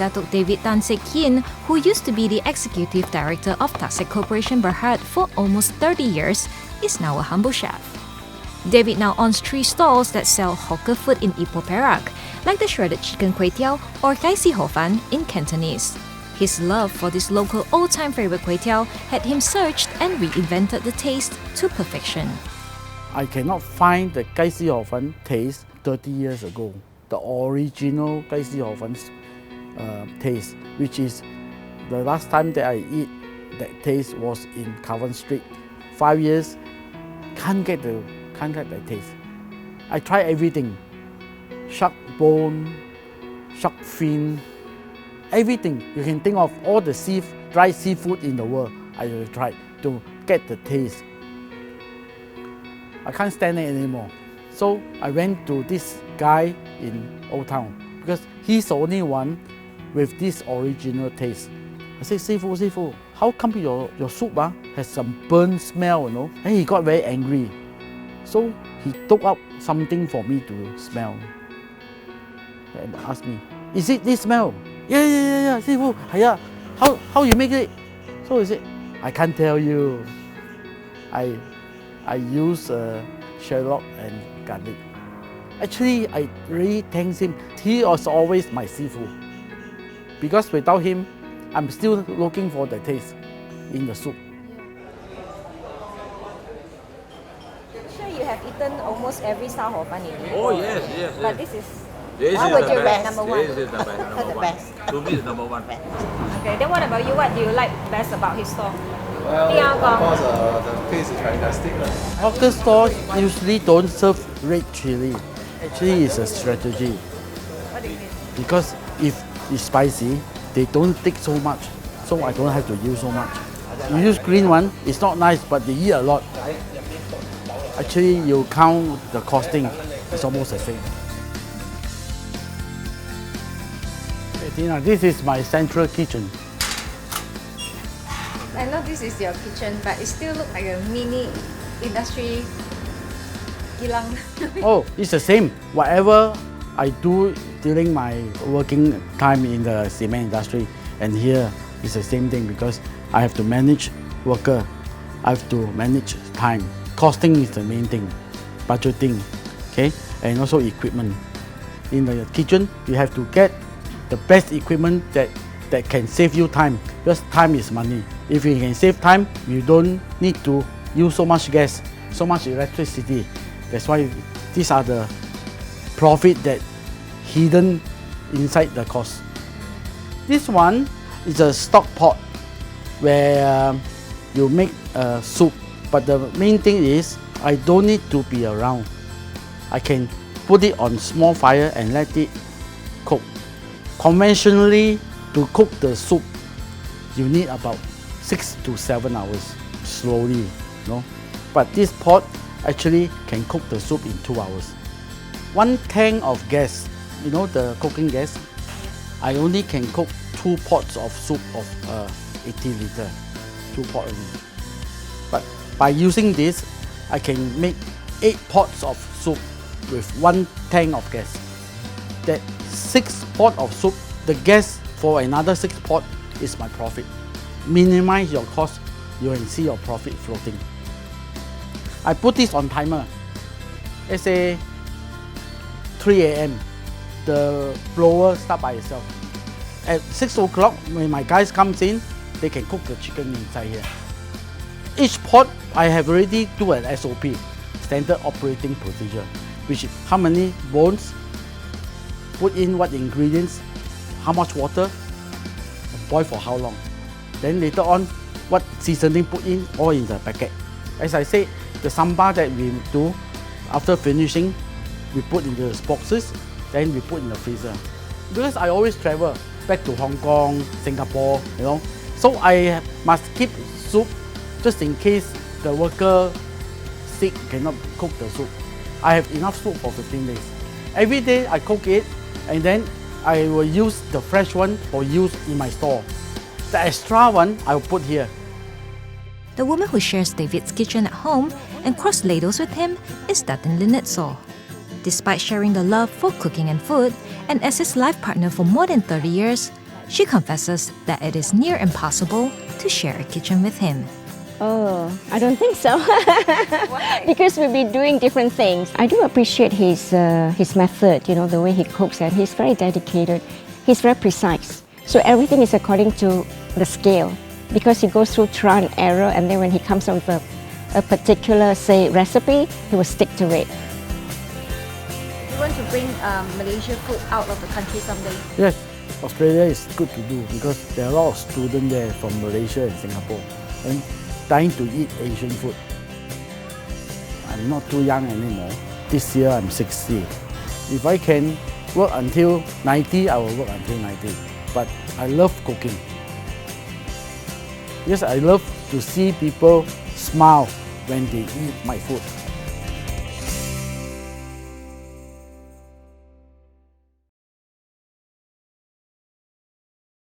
Datuk David Tasek, who used to be the executive director of Tasek Corporation Bhd for almost 30 years, is now a humble chef. David now owns 3 stalls that sell hawker food in Ipoh, Perak, like the shredded chicken kuey teow or kai si ho fan in Cantonese. His love for this local old-time favorite kuey teow had him searched and reinvented the taste to perfection. I cannot find the kai si ho fan taste 30 years ago. The original kai si ho fan taste, which is the last time that I eat that taste was in Cavan Street. 5 years, can't get that taste. I try everything. Shark bone, shark fin, everything you can think of, all the dry seafood in the world, I will try to get the taste. I can't stand it anymore. So I went to this guy in Old Town because he's the only one with this original taste. I said, Sifu, how come your soup has some burnt smell, you know? And he got very angry. So he took out something for me to smell and asked me, is it this smell? Yeah, Sifu, yeah. How you make it? So he said, I can't tell you. I use shallot and garlic. Actually, I really thank him. He was always my Sifu. Because without him, I'm still looking for the taste in the soup. Sure, you have eaten almost every style hor fun in Ipoh. Oh yes. But this is What would you rate number 1? This is the best. Number one. To me, it's number 1. Okay, then what about you? What do you like best about his store? Well, of course, the taste is fantastic. Hawker stores usually don't serve red chili. Actually, it's a strategy. What do you mean? Because if it's spicy, they don't take so much, so I don't have to use so much. You use green one, it's not nice, but they eat a lot. Actually, you count the costing, it's almost the same. Hey, Tina, this is my central kitchen. I know this is your kitchen, but it still looks like a mini industry kilang. Oh, it's the same. Whatever I do during my working time in the cement industry, and here it's the same thing because I have to manage worker, I have to manage time. Costing is the main thing, budgeting, okay, and also equipment. In the kitchen, you have to get the best equipment that can save you time, because time is money. If you can save time, you don't need to use so much gas, so much electricity. That's why these are the profit that hidden inside the cost. This one is a stock pot where you make a soup, but the main thing is I don't need to be around. I can put it on small fire and let it cook. Conventionally, to cook the soup, you need about 6 to 7 hours slowly, you know. But this pot actually can cook the soup in 2 hours. 1 tank of gas, you know, the cooking gas, I only can cook 2 pots of soup of 80 liter, 2 pots only. But by using this, I can make 8 pots of soup with 1 tank of gas. That 6 pot of soup, the gas for another 6 pot is my profit. Minimize your cost, you can see your profit floating. I put this on timer. Let's say 3 a.m. the blower start by itself. At 6 o'clock, when my guys comes in, they can cook the chicken inside here. Each pot, I have already do an SOP, standard operating procedure, which is how many bones, put in what ingredients, how much water, boil for how long. Then later on, what seasoning put in, all in the packet. As I said, the sambal that we do, after finishing, we put in the boxes, then we put in the freezer. Because I always travel back to Hong Kong, Singapore, you know, so I must keep soup just in case the worker sick cannot cook the soup. I have enough soup for 15 days. Every day I cook it, and then I will use the fresh one for use in my store. The extra one I will put here. The woman who shares David's kitchen at home and cross ladles with him is Datin Lynette Saw. Despite sharing the love for cooking and food, and as his life partner for more than 30 years, She confesses that it is near impossible to share a kitchen with him. Oh, I don't think so. Because we'll be doing different things. I do appreciate his method, you know, the way he cooks, and he's very dedicated. He's very precise. So everything is according to the scale, because he goes through trial and error, and then when he comes up with a particular, say, recipe, he will stick to it. You want to bring Malaysia food out of the country someday? Yes, Australia is good to do because there are a lot of students there from Malaysia and Singapore and dying to eat Asian food. I'm not too young anymore. This year I'm 60. If I can work until 90, I will work until 90. But I love cooking. Yes, I love to see people smile when they eat my food.